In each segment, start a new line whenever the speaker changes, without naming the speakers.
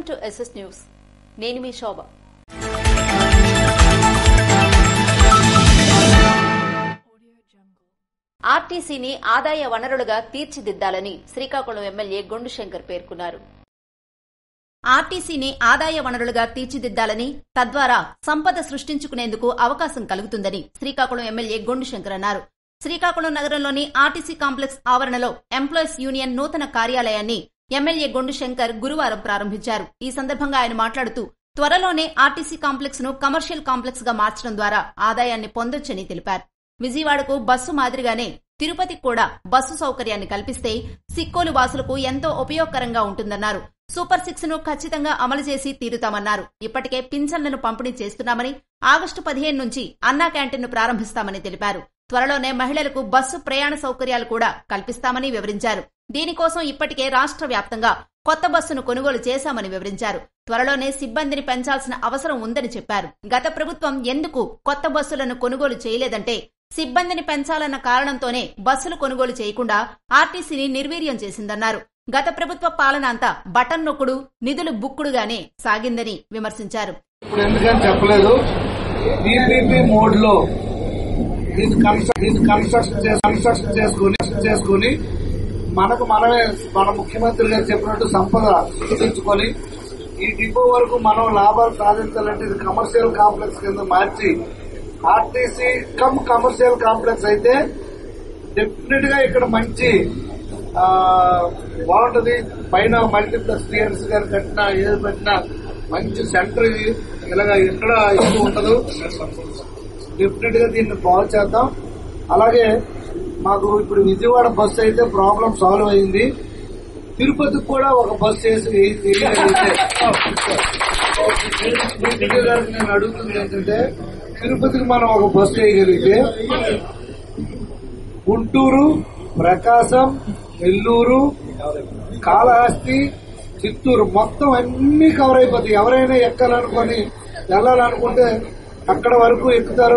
Welcome to SS news. నేను మీ శోభ. ఆర్టీసీని ఆదాయ వనరులుగా తీర్చిదిద్దాలని శ్రీకాకుళం ఎమ్మెల్యే గొండు శంకర్ పేర్కొన్నారు. ఆర్టీసీని ఆదాయ వనరులుగా తీర్చిదిద్దాలని, తద్వారా సంపద సృష్టించుకునేందుకు అవకాశం కలుగుతుందని శ్రీకాకుళం ఎమ్మెల్యే గొండు శంకర్ అన్నారు. శ్రీకాకుళం నగరంలోని ఆర్టీసీ కాంప్లెక్స్ ఆవరణలో ఎంప్లాయీస్ యూనియన్ నూతన కార్యాలయాన్ని ఎమ్మెల్యే గొండు శంకర్ గురువారం ప్రారంభించారు. ఈ సందర్భంగా ఆయన మాట్లాడుతూ, త్వరలోనే ఆర్టీసీ కాంప్లెక్స్ ను కమర్షియల్ కాంప్లెక్స్ గా మార్చడం ద్వారా ఆదాయాన్ని పొందొచ్చని తెలిపారు. విజయవాడకు బస్సు మాదిరిగానే తిరుపతికి కూడా బస్సు సౌకర్యాన్ని కల్పిస్తే సిక్కోలు వాసులకు ఎంతో ఉపయోగకరంగా ఉంటుందన్నారు. సూపర్ 6 ను ఖచ్చితంగా అమలు చేసి తీరుతామన్నారు. ఇప్పటికే పింఛన్లను పంపిణీ చేస్తున్నామని, ఆగస్టు 15 నుంచి అన్నా క్యాంటీన్ ను ప్రారంభిస్తామని తెలిపారు. త్వరలోనే మహిళలకు బస్సు ప్రయాణ సౌకర్యాలు కూడా కల్పిస్తామని వివరించారు. దీనికోసం ఇప్పటికే రాష్ట్ర వ్యాప్తంగా కొత్త బస్సును కొనుగోలు చేశామని వివరించారు. త్వరలోనే సిబ్బందిని పెంచాల్సిన అవసరం ఉందని చెప్పారు. గత ప్రభుత్వం ఎందుకు కొత్త బస్సులను కొనుగోలు చేయలేదంటే, సిబ్బందిని పెంచాలన్న కారణంతోనే బస్సులు కొనుగోలు చేయకుండా ఆర్టీసీని నిర్వీర్యం చేసిందన్నారు. గత ప్రభుత్వ పాలన అంతా బటన్ నొక్కుడు, నిధులు బుక్కుడుగానే సాగిందని విమర్శించారు.
మనకు మనమే మన ముఖ్యమంత్రి గారు చెప్పినట్టు సంపద సృష్టించుకొని ఈ డిపో వరకు మనం లాభాలు సాధించాలంటే ఇది కమర్షియల్ కాంప్లెక్స్ కింద మార్చి ఆర్టీసీ కమర్షియల్ కాంప్లెక్స్ అయితే డెఫినెట్ గా ఇక్కడ మంచి బాగుంటది. పైన మల్టీప్లెక్స్ థియేటర్స్ గారు కట్టినా ఏది పెట్టినా మంచి సెంటర్ ఇది. ఇలాగా ఎక్కడ ఇది ఉండదు. డెఫినెట్ గా దీన్ని బాగు చేద్దాం. అలాగే మాకు ఇప్పుడు విజయవాడ బస్సు అయితే ప్రాబ్లం సాల్వ్ అయింది. తిరుపతికి కూడా ఒక బస్సు వేసి నేను అడుగుతుంది ఏంటంటే, తిరుపతికి మనం ఒక బస్సు వేయగలిగితే గుంటూరు, ప్రకాశం, నెల్లూరు, కాళహస్తి, చిత్తూరు మొత్తం అన్ని కవర్ అయిపోతాయి. ఎవరైనా ఎక్కాలనుకొని వెళ్ళాలనుకుంటే అక్కడ వరకు ఎక్కుతారు.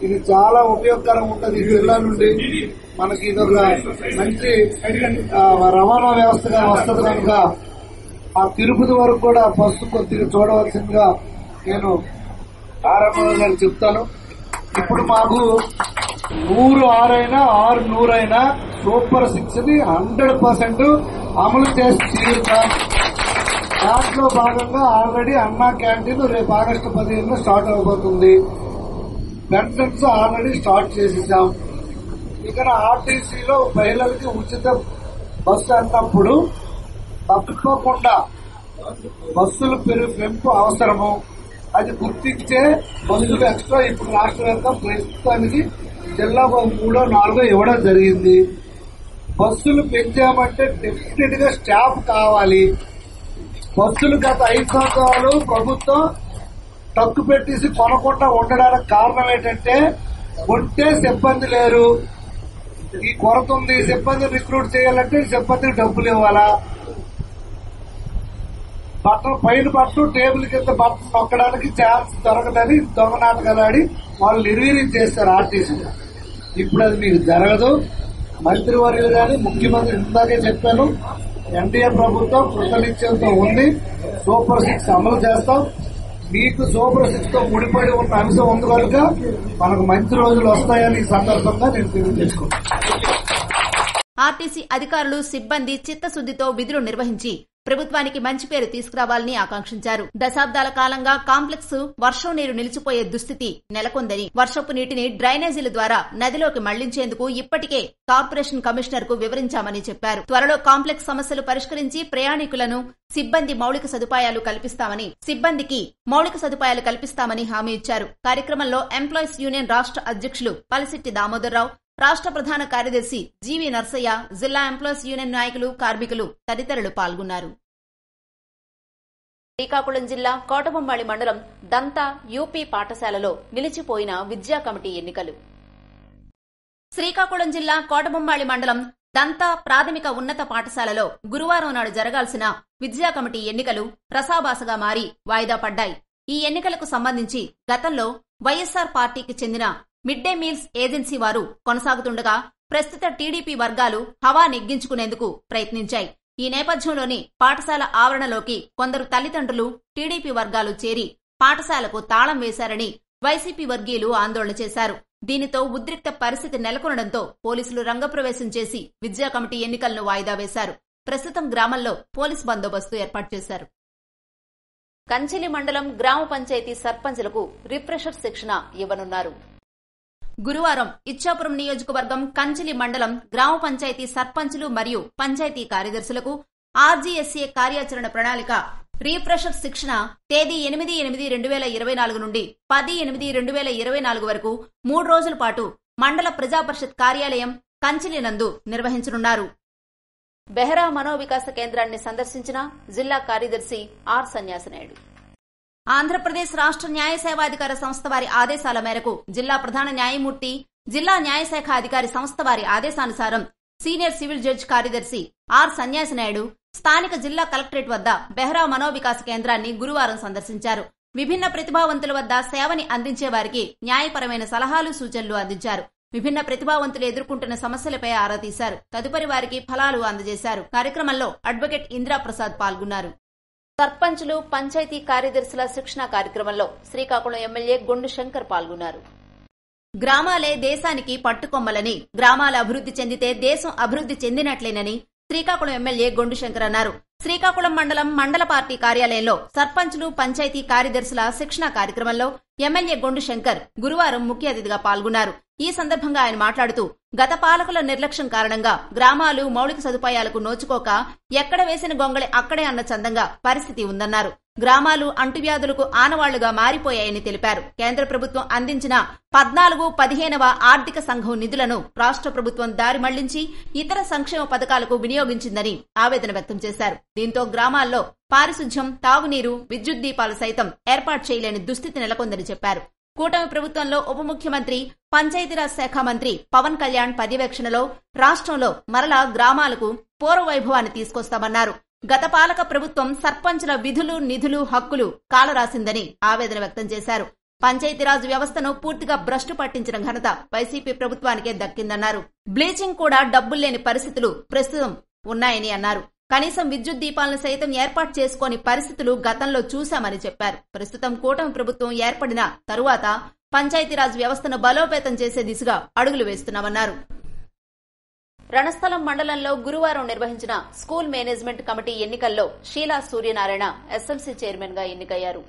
ఇది చాలా ఉపయోగకరం ఉంటుంది. జిల్లా నుండి మనకి ఇదొక మంచి రవాణా వ్యవస్థగా వస్తుంది కనుక ఆ తిరుపతి వరకు కూడా బస్సు కొద్దిగా చూడవలసిందిగా నేను ఆర్ఎంఓ గారు చెప్తాను. ఇప్పుడు మాకు 100 అయినా 600 అయినా సూపర్ 6 ని 100% అమలు చేసి తీరుతాం. దాంట్లో భాగంగా ఆల్రెడీ అన్నా క్యాంటీన్ రేపు ఆగస్టు 15 స్టార్ట్ అవబోతుంది. పెన్షన్స్ ఆల్రెడీ స్టార్ట్ చేసేసాం. ఇక్కడ ఆర్టీసీలో మహిళలకి ఉచిత బస్సు అన్నప్పుడు తప్పకుండా బస్సుల పెంపు అవసరము. అది గుర్తించే బస్సులు ఎక్స్ట్రా ఇప్పుడు రాష్ట్ర వ్యాప్తంగా ప్రస్తుతానికి జిల్లాకు 3-4 ఇవ్వడం జరిగింది. బస్సులు పెంచామంటే డెఫినెట్ గా స్టాఫ్ కావాలి. బస్సులు గత 5 సంవత్సరాలు ప్రభుత్వం తక్కు పెట్టేసి కొనకుండా ఉండడానికి కారణం ఏంటంటే, కొంటే సిబ్బంది లేరు, ఈ కొరత ఉంది. సిబ్బందిని రిక్రూట్ చేయాలంటే సిబ్బందికి డబ్బులు ఇవ్వాలా, పైన పట్టు టేబుల్ కింద బట్టలు నొక్కడానికి ఛాన్స్ దొరకదని దొంగ నాటకాలు ఆడి వాళ్ళు నిర్వీర్యం చేస్తారు ఆర్టీసీ. ఇప్పుడు అది మీకు జరగదు. మంత్రివర్యులు గాని ముఖ్యమంత్రి ఇందాకే చెప్పాను, ఎన్డీఏ ప్రభుత్వం కృతనిశ్చయంతో ఉంది. సూపర్ 6 అమలు చేస్తాం. మీకు సూపర్ 6 తో ముడిపడి ఉన్న అంశం ఉంది కనుక మనకు మంచి రోజులు వస్తాయని ఈ సందర్భంగా నేను తెలియజేసుకుంటాను.
ఆర్టీసీ అధికారులు, సిబ్బంది చిత్తశుద్దితో విధులు నిర్వహించి ప్రభుత్వానికి మంచి పేరు తీసుకురావాలని ఆకాంక్షించారు. దశాబ్దాల కాలంగా కాంప్లెక్స్ వర్షం నీరు నిలిచిపోయే దుస్థితి నెలకొందని, వర్షపు నీటిని డ్రైనేజీల ద్వారా నదిలోకి మళ్లించేందుకు ఇప్పటికే కార్పొరేషన్ కమిషనర్ కు వివరించామని చెప్పారు. త్వరలో కాంప్లెక్స్ సమస్యలు పరిష్కరించి ప్రయాణికులను, సిబ్బందికి మౌలిక సదుపాయాలు కల్పిస్తామని హామీ ఇచ్చారు. కార్యక్రమంలో ఎంప్లాయీస్ యూనియన్ రాష్ట్ర అధ్యక్షులు పలిశెట్టి దామోదర్రావు, రాష్ట్ర ప్రధాన కార్యదర్శి జీవీ నర్సయ్య, జిల్లా ఎంప్లాయీస్ యూనియన్ నాయకులు, కార్మికులు తదితరులు పాల్గొన్నారు. శ్రీకాకుళం జిల్లా కోటబొమ్మాళి మండలం దంతా యూపీ పాఠశాలలో నిలిచిపోయిన విద్యా కమిటీ ఎన్నికలు. శ్రీకాకుళం జిల్లా కోటబొమ్మాళి మండలం దంతా ప్రాథమిక ఉన్నత పాఠశాలలో గురువారం నాడు జరగాల్సిన విద్యా కమిటీ ఎన్నికలు రసాభాసగా మారి వాయిదా పడ్డాయి. ఈ ఎన్నికలకు సంబంధించి గతంలో వైఎస్సార్ పార్టీకి చెందిన మిడ్ డే మీల్స్ ఏజెన్సీ వారు కొనసాగుతుండగా ప్రస్తుత టీడీపీ వర్గాలు హవా నెగ్గించుకునేందుకు ప్రయత్నించాయి. ఈ నేపథ్యంలోని పాఠశాల ఆవరణలోకి కొందరు తల్లిదండ్రులు, టీడీపీ వర్గాలు చేరి పాఠశాలకు తాళం వేశారని వైసీపీ వర్గీయులు ఆందోళన చేశారు. దీనితో ఉద్రిక్త పరిస్థితి నెలకొనడంతో పోలీసులు రంగప్రవేశం చేసి విద్యా కమిటీ ఎన్నికలను వాయిదా వేశారు. ప్రస్తుతం గ్రామంలో పోలీస్ బందోబస్తు ఏర్పాటు చేశారు. కంచిలి మండలం గ్రామ పంచాయతీ సర్పంచులకు రిఫ్రెషర్ శిక్షణ ఇవ్వనున్నారు. గురువారం ఇచ్చాపురం నియోజకవర్గం కంచిలి మండలం గ్రామ పంచాయతీ సర్పంచులు మరియు పంచాయతీ కార్యదర్శులకు ఆర్జీఎస్ఏ కార్యాచరణ ప్రణాళిక రీఫ్రెషర్ శిక్షణ తేదీ 8/8/2024 నుండి 10/8/2024 వరకు 3 రోజుల పాటు మండల ప్రజాపరిషత్ కార్యాలయం కంచిలి నందు నిర్వహించనున్నారు. బెహరా మనోవికాస కేంద్రాన్ని సందర్శించిన జిల్లా కార్యదర్శి ఆర్ సన్యాసనాయుడు. ఆంధ్రప్రదేశ్ రాష్ట్ర న్యాయ సేవాధికార సంస్థ వారి ఆదేశాల మేరకు జిల్లా ప్రధాన న్యాయమూర్తి, జిల్లా న్యాయశాఖ అధికారి సంస్థ వారి ఆదేశానుసారం సీనియర్ సివిల్ జడ్జి కార్యదర్శి ఆర్ సన్యాసనాయుడు స్థానిక జిల్లా కలెక్టరేట్ వద్ద బెహరా మనోవికాస కేంద్రాన్ని గురువారం సందర్శించారు. విభిన్న ప్రతిభావంతుల వద్ద సేవని అందించే వారికి న్యాయపరమైన సలహాలు, సూచనలు అందించారు. విభిన్న ప్రతిభావంతులు ఎదుర్కొంటున్న సమస్యలపై ఆరా తీశారు. తదుపరి వారికి ఫలాలు అందజేశారు. కార్యక్రమంలో అడ్వకేట్ ఇందిరాప్రసాద్ పాల్గొన్నారు. సర్పంచులు, పంచాయతీ కార్యదర్శుల శిక్షణ కార్యక్రమంలో శ్రీకాకుళం ఎమ్మెల్యే గొండు శంకర్ పాల్గొన్నారు. గ్రామాలే దేశానికి పట్టుకొమ్మలని, గ్రామాల అభివృద్ధి చెందితే దేశం అభివృద్ధి చెందినట్లేనని శ్రీకాకుళం ఎమ్మెల్యే గొండు శంకర్ అన్నారు. శ్రీకాకుళం మండల పార్టీ కార్యాలయంలో సర్పంచులు, పంచాయతీ కార్యదర్శుల శిక్షణ కార్యక్రమంలో ఎమ్మెల్యే గొండు శంకర్ గురువారం ముఖ్య అతిథిగా పాల్గొన్నారు. ఈ సందర్భంగా ఆయన మాట్లాడుతూ గత పాలకుల నిర్లక్ష్యం కారణంగా గ్రామాలు మౌలిక సదుపాయాలకు నోచుకోక ఎక్కడ వేసిన గొంగళి అక్కడే అన్న చందంగా పరిస్థితి ఉందన్నారు. గ్రామాలు అంటువ్యాధులకు ఆనవాళ్లుగా మారిపోయాయని తెలిపారు. కేంద్ర ప్రభుత్వం అందించిన 14-15వ ఆర్థిక సంఘం నిధులను రాష్ట్ర ప్రభుత్వం దారి మళ్లించి ఇతర సంక్షేమ పథకాలకు వినియోగించిందని ఆవేదన వ్యక్తం చేశారు. దీంతో గ్రామాల్లో పారిశుధ్యం, తాగునీరు, విద్యుత్ దీపాలు సైతం ఏర్పాటు చేయలేని దుస్థితి నెలకొందని చెప్పారు. కూటమి ప్రభుత్వంలో ఉప ముఖ్యమంత్రి, పంచాయతీరాజ్ శాఖ మంత్రి పవన్ కళ్యాణ్ పర్యవేక్షణలో రాష్ట్రంలో మరలా గ్రామాలకు పూర్వవైభవాన్ని తీసుకొస్తామన్నారు. గత పాలక ప్రభుత్వం సర్పంచుల విధులు, నిధులు, హక్కులు కాలరాసిందని ఆవేదన వ్యక్తం చేశారు. పంచాయతీరాజ్ వ్యవస్థను పూర్తిగా భ్రష్టు పట్టించిన ఘనత వైసీపీ ప్రభుత్వానికే దక్కిందన్నారు. బ్లీచింగ్ కూడా డబ్బుల్లేని పరిస్థితులు ప్రస్తుతం ఉన్నాయని అన్నారు. కనీసం విద్యుత్ దీపాలను సైతం ఏర్పాటు చేసుకోని పరిస్థితులు గతంలో చూశామని చెప్పారు. ప్రస్తుతం కూటమి ప్రభుత్వం ఏర్పడిన తరువాత పంచాయతీరాజ్ వ్యవస్థను బలోపేతం చేసే దిశగా అడుగులు వేస్తున్నామన్నారు. రణస్థలం మండలంలో గురువారం నిర్వహించిన స్కూల్ మేనేజ్మెంట్ కమిటీ ఎన్నికల్లో షీలా సూర్యనారాయణ ఎస్ఎంసీ చైర్మన్ గా ఎన్నికయ్యారు.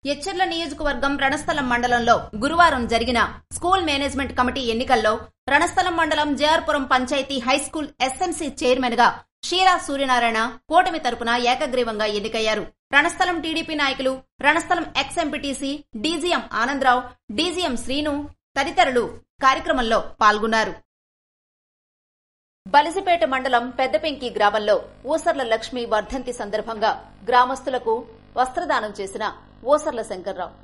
ఎచ్చెర్ల నియోజకవర్గం రణస్థలం మండలంలో గురువారం జరిగిన స్కూల్ మేనేజ్మెంట్ కమిటీ ఎన్నికల్లో రణస్థలం మండలం JR Puram panchayat high school SMC chairman గా షీలా సూర్యనారాయణ కూటమి తరపున ఏకగ్రీవంగా ఎన్నికయ్యారు. రణస్థలం టీడీపీ నాయకులు, Ranasthalam X MPTC DGM Anandarao, DGM Srinu తదితరులు కార్యక్రమంలో పాల్గొన్నారు. బలిసిపేట మండలం పెద్దపెంకి గ్రామంలో ఊసర్ల లక్ష్మి వర్ధంతి సందర్భంగా గ్రామస్తులకు వస్త్రదానం చేసిన ఊసర్ల శంకర్రావు.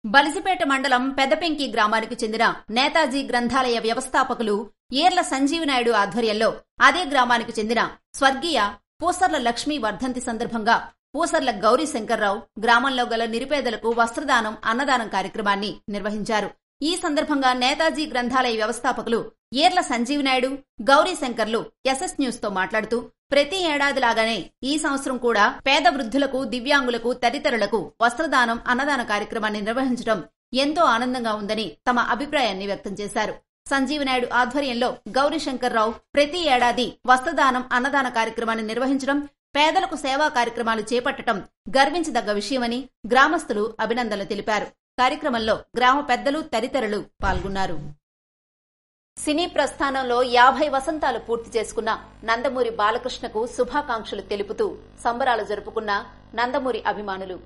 బలిసిపేట మండలం పెద్దపెంకి గ్రామానికి చెందిన నేతాజీ గ్రంథాలయ వ్యవస్థాపకులు ఏర్ల సంజీవనాయుడు ఆధ్వర్యంలో అదే గ్రామానికి చెందిన స్వర్గీయ పూసర్ల లక్ష్మి వర్ధంతి సందర్భంగా పూసర్ల గౌరీ శంకర్రావు గ్రామంలో గల నిరుపేదలకు వస్త్రదానం, అన్నదానం కార్యక్రమాన్ని నిర్వహించారు. ఈ సందర్భంగా నేతాజీ గ్రంథాలయ వ్యవస్థాపకులు ఏర్ల సంజీవనాయుడు, గౌరీ శంకర్లు ఎస్ఎస్ న్యూస్ తో మాట్లాడుతూ ప్రతి ఏడాదిలాగానే ఈ సంవత్సరం కూడా పేద వృద్ధులకు, దివ్యాంగులకు తదితరులకు వస్త్రదానం, అన్నదాన కార్యక్రమాన్ని నిర్వహించడం ఎంతో ఆనందంగా ఉందని తమ అభిప్రాయాన్ని వ్యక్తం చేశారు. సంజీవనాయుడు ఆధ్వర్యంలో గౌరీ శంకర్రావు ప్రతి ఏడాది వస్త్రదానం, అన్నదాన కార్యక్రమాన్ని నిర్వహించడం, పేదలకు సేవా కార్యక్రమాలు చేపట్టడం గర్వించదగ్గ విషయమని గ్రామస్తులు అభినందనలు తెలిపారు. కార్యక్రమంలో గ్రామ పెద్దలు తదితరులు పాల్గొన్నారు. సినీ ప్రస్థానంలో 50 వసంతాలు పూర్తి చేసుకున్న నందమూరి బాలకృష్ణకు శుభాకాంక్షలు తెలుపుతూ సంబరాలు జరుపుకున్న నందమూరి అభిమానులు.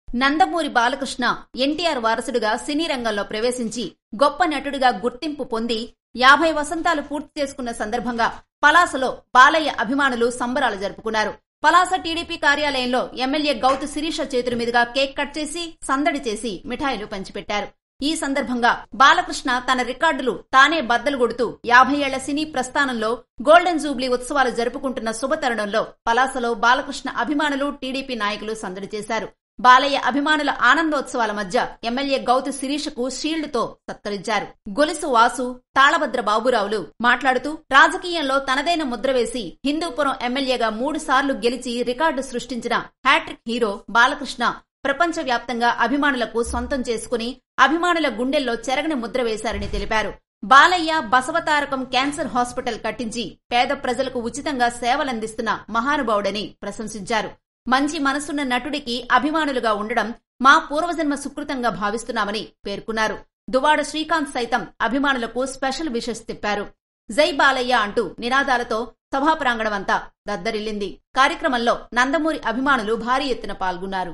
నందమూరి బాలకృష్ణ ఎన్టీఆర్ వారసుడుగా సినీ రంగంలో ప్రవేశించి గొప్ప నటుడిగా గుర్తింపు పొంది 50 వసంతాలు పూర్తి చేసుకున్న సందర్భంగా పలాసలో బాలయ్య అభిమానులు సంబరాలు జరుపుకున్నారు. పలాస టీడీపీ కార్యాలయంలో ఎమ్మెల్యే గౌతు శిరీష చేతుల మీదుగా కేక్ కట్ చేసి సందడి చేసి మిఠాయిలు పంచిపెట్టారు. ఈ సందర్భంగా బాలకృష్ణ తన రికార్డులు తానే బద్దలు కొడుతూ 50 ఏళ్ల సినీ ప్రస్థానంలో గోల్డెన్ జూబ్లీ ఉత్సవాలు జరుపుకుంటున్న శుభతరుణంలో పలాసలో బాలకృష్ణ అభిమానులు, టీడీపీ నాయకులు సందడి చేశారు. బాలయ్య అభిమానుల ఆనందోత్సవాల మధ్య ఎమ్మెల్యే గౌతు శిరీషకు షీల్డ్తో సత్కరించారు. గొలుసు వాసు, తాళభద్ర బాబురావులు మాట్లాడుతూ రాజకీయంలో తనదైన ముద్ర వేసి హిందూపురం ఎమ్మెల్యేగా 3 సార్లు గెలిచి రికార్డు సృష్టించిన హ్యాట్రిక్ హీరో బాలకృష్ణ ప్రపంచవ్యాప్తంగా అభిమానులకు సొంతం చేసుకుని అభిమానుల గుండెల్లో చెరగని ముద్ర వేశారని తెలిపారు. బాలయ్య బసవతారకం క్యాన్సర్ హాస్పిటల్ కట్టించి పేద ప్రజలకు ఉచితంగా సేవలందిస్తున్న మహానుభావుడని ప్రశంసించారు. మంచి మనసున్న నటుడికి అభిమానులుగా ఉండడం మా పూర్వజన్మ సుకృతంగా భావిస్తున్నామని పేర్కొన్నారు. దువాడ శ్రీకాంత్ సైతం అభిమానులకు స్పెషల్ విషెస్ తిప్పారు. జై బాలయ్య అంటూ నినాదాలతో సభా ప్రాంగణమంతా దద్దరిల్లింది. కార్యక్రమంలో నందమూరి అభిమానులు భారీ ఎత్తున పాల్గొన్నారు.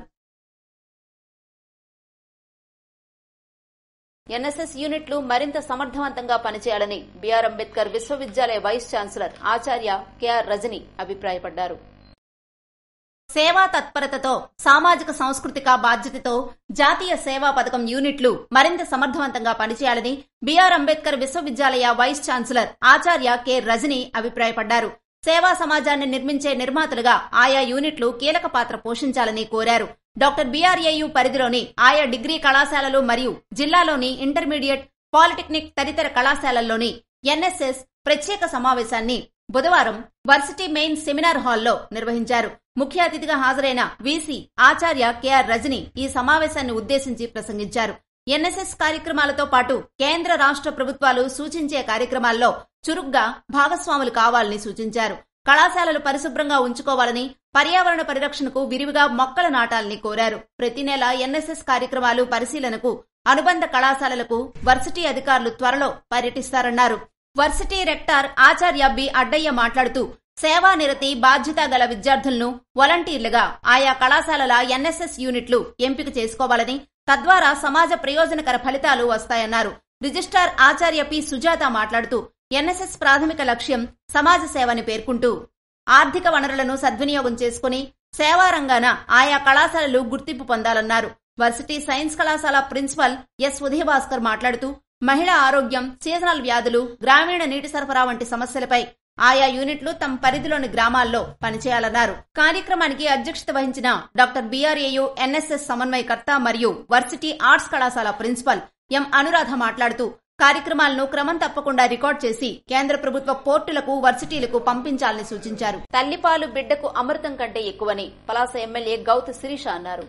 ఎన్ఎస్ఎస్ యూనిట్లు మరింత సమర్థవంతంగా పనిచేయాలని బిఆర్ అంబేద్కర్ విశ్వవిద్యాలయ వైస్ ఛాన్సలర్ ఆచార్య కెఆర్ రజని అభిప్రాయపడ్డారు. సేవా తత్పరతతో, సామాజిక సాంస్కృతిక బాధ్యతతో జాతీయ సేవా పథకం యూనిట్లు మరింత సమర్థవంతంగా పనిచేయాలని బిఆర్ అంబేద్కర్ విశ్వవిద్యాలయ వైస్ ఛాన్సలర్ ఆచార్య కె రజని అభిప్రాయపడ్డారు. సేవా సమాజాన్ని నిర్మించే నిర్మాతలుగా ఆయా యూనిట్లు కీలక పాత్ర పోషించాలని కోరారు. డాక్టర్ బిఆర్ఏయు పరిధిలోని ఆయా డిగ్రీ కళాశాలలు మరియు జిల్లాలోని ఇంటర్మీడియట్, పాలిటెక్నిక్ తదితర కళాశాలల్లోని ఎన్ఎస్ఎస్ ప్రత్యేక సమావేశాన్ని బుధవారం వర్సిటీ మెయిన్ సెమినార్ హాల్లో నిర్వహించారు. ముఖ్య అతిథిగా హాజరైన వీసీ ఆచార్య కెఆర్ రజని ఈ సమావేశాన్ని ఉద్దేశించి ప్రసంగించారు. ఎన్ఎస్ఎస్ కార్యక్రమాలతో పాటు కేంద్ర రాష్ట్ర ప్రభుత్వాలు సూచించే కార్యక్రమాల్లో చురుగ్గా భాగస్వాములు కావాలని సూచించారు. కళాశాలలు పరిశుభ్రంగా ఉంచుకోవాలని, పర్యావరణ పరిరక్షణకు విరివిగా మొక్కలు నాటాలని కోరారు. ప్రతి నెల ఎన్ఎస్ఎస్ కార్యక్రమాలు పరిశీలనకు అనుబంధ కళాశాలలకు వర్సిటీ అధికారులు త్వరలో పర్యటిస్తారన్నారు. వర్సిటీ రెక్టార్ ఆచార్య బి అడ్డయ్య మాట్లాడుతూ సేవానిరతి, బాధ్యత గల విద్యార్థులను వాలంటీర్లుగా ఆయా కళాశాలల ఎన్ఎస్ఎస్ యూనిట్లు ఎంపిక చేసుకోవాలని, తద్వారా సమాజ ప్రయోజనకర ఫలితాలు వస్తాయన్నారు. రిజిస్ట్రార్ ఆచార్య పి సుజాత మాట్లాడుతూ ఎన్ఎస్ఎస్ ప్రాథమిక లక్ష్యం సమాజ సేవని పేర్కొంటూ ఆర్థిక వనరులను సద్వినియోగం చేసుకుని సేవారంగాన ఆయా కళాశాలలు గుర్తింపు పొందాలన్నారు. వర్సిటీ సైన్స్ కళాశాల ప్రిన్సిపల్ ఎస్ ఉదయభాస్కర్ మాట్లాడుతూ మహిళా ఆరోగ్యం, సీజనల్ వ్యాధులు, గ్రామీణ నీటి సరఫరా వంటి సమస్యలపై ఆయా యూనిట్లు తమ పరిధిలోని గ్రామాల్లో పనిచేయాలన్నారు. కార్యక్రమానికి అధ్యక్షత వహించిన డాక్టర్ బిఆర్ఏయు ఎన్ఎస్ఎస్ సమన్వయకర్త మరియు వర్సిటీ ఆర్ట్స్ కళాశాల ప్రిన్సిపల్ ఎం అనురాధ మాట్లాడుతూ కార్యక్రమాలను క్రమం తప్పకుండా రికార్డు చేసి కేంద్ర ప్రభుత్వ పోర్టులకు, వర్సిటీలకు పంపించాలని సూచించారు. తల్లిపాలు బిడ్డకు అమృతం కంటే ఎక్కువని పలాస ఎమ్మెల్యే గౌతు శిరీష అన్నారు.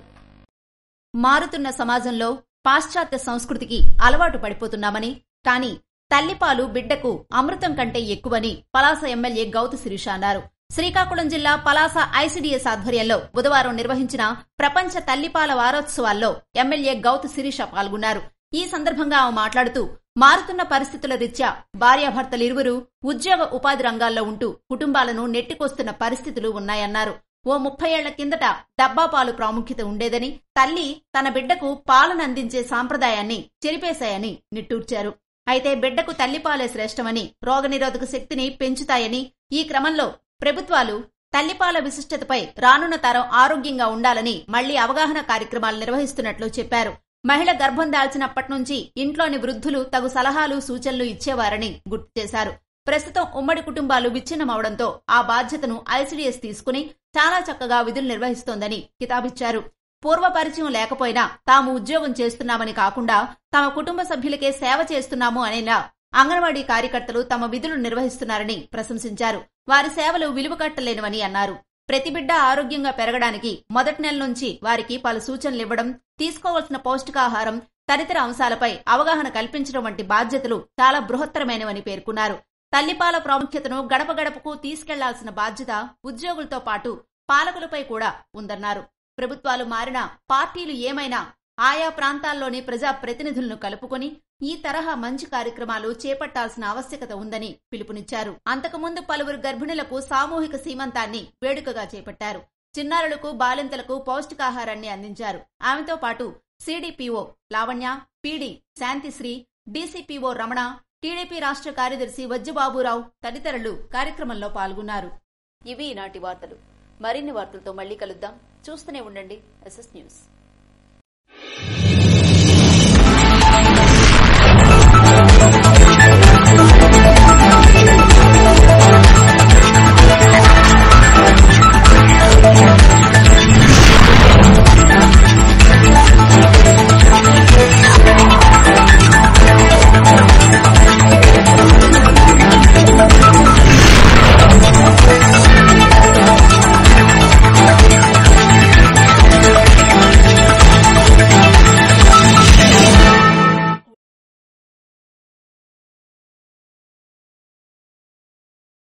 మారుతున్న సమాజంలో పాశ్చాత్య సంస్కృతికి అలవాటు పడిపోతున్నామని, కానీ తల్లిపాలు బిడ్డకు అమృతం కంటే ఎక్కువని పలాస ఎమ్మెల్యే గౌతు శిరీష అన్నారు. శ్రీకాకుళం జిల్లా పలాస ఐసిడిఎస్ ఆధ్వర్యంలో బుధవారం నిర్వహించిన ప్రపంచ తల్లిపాల వారోత్సవాల్లో ఎమ్మెల్యే గౌతు శిరీష పాల్గొన్నారు. ఈ సందర్భంగా ఆమె మాట్లాడుతూ మారుతున్న పరిస్థితుల రీత్యా భార్యాభర్తలిరువురూ ఉద్యోగ ఉపాధి రంగాల్లో ఉంటూ కుటుంబాలను నెట్టికొస్తున్న పరిస్థితులు ఉన్నాయన్నారు. ఓ 30 ఏళ్ల కిందట డబ్బా పాలు ప్రాముఖ్యత ఉండేదని, తల్లి తన బిడ్డకు పాలనందించే సాంప్రదాయాన్ని చెరిపేశాయని నిట్టూర్చారు. అయితే బిడ్డకు తల్లిపాలే శ్రేష్టమని, రోగనిరోధక శక్తిని పెంచుతాయని, ఈ క్రమంలో ప్రభుత్వాలు తల్లిపాల విశిష్టతపై రానున్న తరం ఆరోగ్యంగా ఉండాలని మళ్లీ అవగాహన కార్యక్రమాలు నిర్వహిస్తున్నట్లు చెప్పారు. మహిళ గర్భం దాల్చినప్పటి నుంచి ఇంట్లోని వృద్ధులు తగు సలహాలు, సూచనలు ఇచ్చేవారని గుర్తు చేశారు. ప్రస్తుతం ఉమ్మడి కుటుంబాలు విచ్ఛిన్నమవడంతో ఆ బాధ్యతను ఐసిడిఎస్ తీసుకుని చాలా చక్కగా విధులు నిర్వహిస్తోందని కితాబిచ్చారు. పూర్వ పరిచయం లేకపోయినా తాము ఉద్యోగం చేస్తున్నామని కాకుండా తమ కుటుంబ సభ్యులకే సేవ చేస్తున్నాము అనేలా అంగన్వాడీ కార్యకర్తలు తమ విధులు నిర్వహిస్తున్నారని ప్రశంసించారు. వారి సేవలు విలువ కట్టలేనివని అన్నారు. ప్రతి బిడ్డ ఆరోగ్యంగా పెరగడానికి మొదటి నెల నుంచి వారికి పలు సూచనలివ్వడం, తీసుకోవాల్సిన పౌష్టికాహారం తదితర అంశాలపై అవగాహన కల్పించడం వంటి బాధ్యతలు చాలా బృహత్తరమైనవని పేర్కొన్నారు. తల్లిపాల ప్రాముఖ్యతను గడప గడపకు తీసుకెళ్లాల్సిన బాధ్యత ఉద్యోగులతో పాటు పాలకులపై కూడా ఉందన్నారు. ప్రభుత్వాలు మారినా, పార్టీలు ఏమైనా ఆయా ప్రాంతాల్లోని ప్రజా ప్రతినిధులను కలుపుకొని ఈ తరహా మంచి కార్యక్రమాలు చేపట్టాల్సిన ఆవశ్యకత ఉందని పిలుపునిచ్చారు. అంతకుముందు పలువురు గర్భిణులకు సామూహిక సీమంతాన్ని వేడుకగా చేపట్టారు. చిన్నారులకు, బాలింతలకు పౌష్టికాహారాన్ని అందించారు. ఆమెతో పాటు CDPO Lavanya, PD Shantisri, DCPO Ramana, TDP రాష్ట్ర కార్యదర్శి వజ్జబాబురావు తదితరులు కార్యక్రమంలో పాల్గొన్నారు. ఇవి ఈనాటి వార్తలు. మరిన్ని వార్తలతో మళ్లీ కలుద్దాం. చూస్తూనే ఉండండి ఎస్ఎస్ న్యూస్.